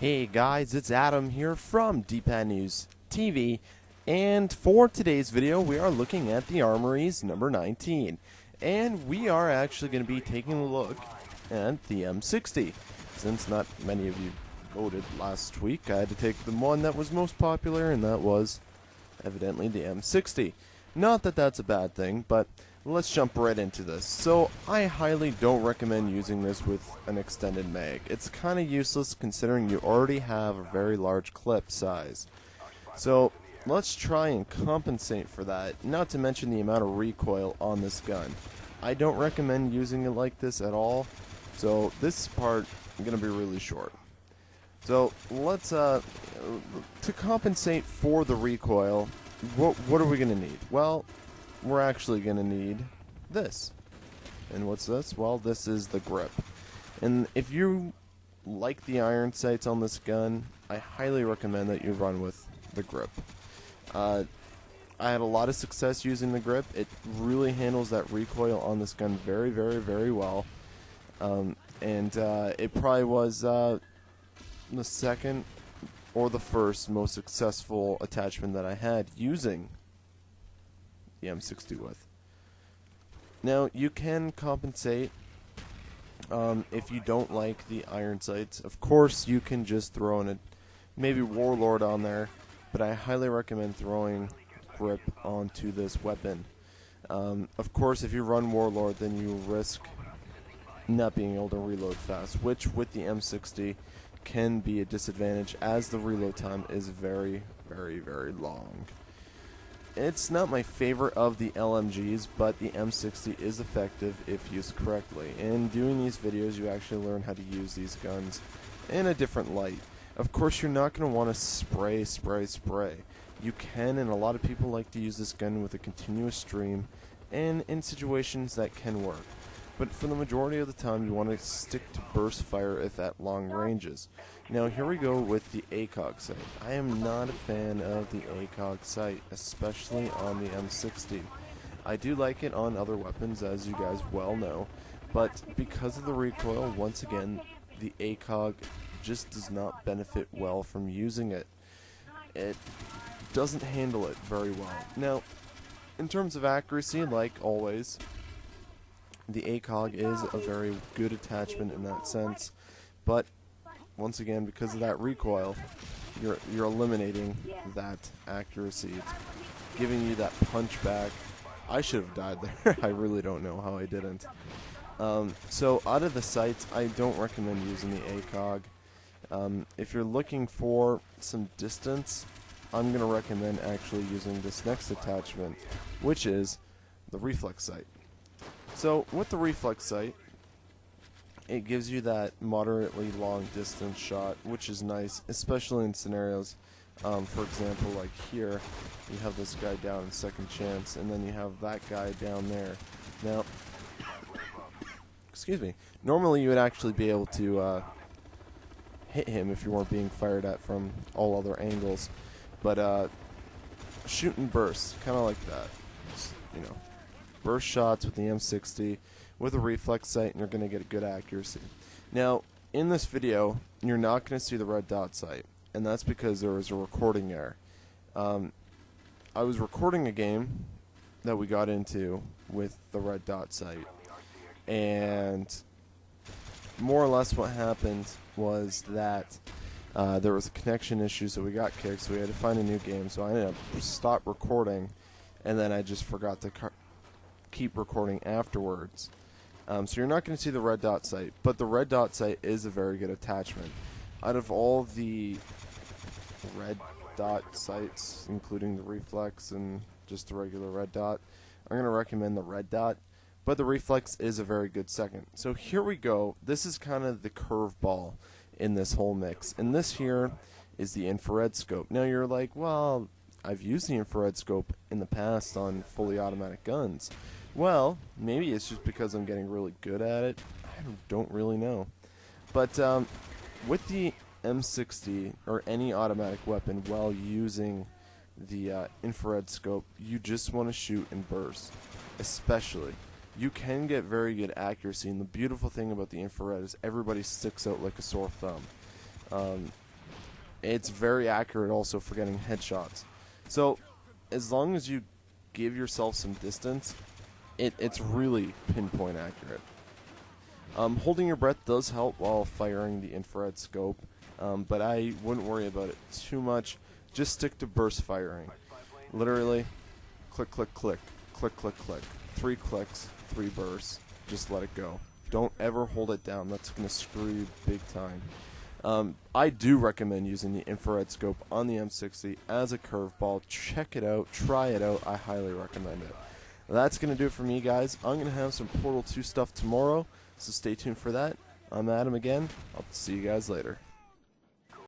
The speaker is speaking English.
Hey guys, it's Adam here from Dpadnews TV, and for today's video we are looking at the Armories number 19, and we are actually going to be taking a look at the M60. Since not many of you voted last week, I had to take the one that was most popular, and that was evidently the M60. Not that that's a bad thing, but let's jump right into this. So I highly don't recommend using this with an extended mag. It's kind of useless considering you already have a very large clip size. So let's try and compensate for that, not to mention the amount of recoil on this gun. I don't recommend using it like this at all, so this part is going to be really short. So let's, to compensate for the recoil, what are we going to need? Well, we're actually going to need this. And what's this? Well, this is the grip. And if you like the iron sights on this gun, I highly recommend that you run with the grip. I had a lot of success using the grip. It really handles that recoil on this gun very, very, very well. It probably was the second or the first most successful attachment that I had using the M60 with. Now, you can compensate if you don't like the iron sights. Of course, you can just throw in a maybe Warlord on there, but I highly recommend throwing grip onto this weapon. Of course, if you run Warlord, then you risk not being able to reload fast, which with the M60 can be a disadvantage as the reload time is very, very, very long. It's not my favorite of the LMGs, but the M60 is effective if used correctly. In doing these videos, you actually learn how to use these guns in a different light. Of course, you're not going to want to spray. You can, and a lot of people like to use this gun with a continuous stream, and in situations that can work. But for the majority of the time, you want to stick to burst fire if at long ranges. Now, here we go with the ACOG sight. I am not a fan of the ACOG sight, especially on the M60. I do like it on other weapons, as you guys well know, but because of the recoil, once again, the ACOG just does not benefit well from using it. It doesn't handle it very well. Now, in terms of accuracy, like always, the ACOG is a very good attachment in that sense, but once again, because of that recoil, you're eliminating that accuracy. It's giving you that punch back. I should have died there. I really don't know how I didn't. So out of the sights, I don't recommend using the ACOG. If you're looking for some distance, I'm going to recommend actually using this next attachment, which is the reflex sight. So with the reflex sight, it gives you that moderately long distance shot, which is nice, especially in scenarios, for example, like here, you have this guy down in second chance, and then you have that guy down there. Now, excuse me, normally you would actually be able to hit him if you weren't being fired at from all other angles, but shoot and burst, kind of like that, just, you know. Burst shots with the M60 with a reflex sight, and you're going to get a good accuracy. Now, in this video, you're not going to see the red dot sight, and that's because there was a recording error. I was recording a game that we got into with the red dot sight, and more or less what happened was that there was a connection issue, so we got kicked, so we had to find a new game, so I ended up stop recording, and then I just forgot to keep recording afterwards. So you're not going to see the red dot sight, but the red dot sight is a very good attachment. Out of all the red dot sights, including the reflex and just the regular red dot, I'm going to recommend the red dot, but the reflex is a very good second. So here we go. This is kind of the curveball in this whole mix, and this here is the infrared scope. Now you're like, well, I've used the infrared scope in the past on fully automatic guns. Well, maybe it's just because I'm getting really good at it. I don't really know. But with the M60 or any automatic weapon while using the infrared scope, you just want to shoot and burst, especially. You can get very good accuracy, and the beautiful thing about the infrared is everybody sticks out like a sore thumb. it's very accurate also for getting headshots. So as long as you give yourself some distance, it's really pinpoint accurate. Holding your breath does help while firing the infrared scope, but I wouldn't worry about it too much. Just stick to burst firing. Literally, click, click, click, click, click, click. 3 clicks, 3 bursts. Just let it go. Don't ever hold it down. That's going to screw you big time. I do recommend using the infrared scope on the M60 as a curveball. Check it out. Try it out. I highly recommend it. That's going to do it for me, guys. I'm going to have some Portal 2 stuff tomorrow, so stay tuned for that. I'm Adam again. I'll see you guys later.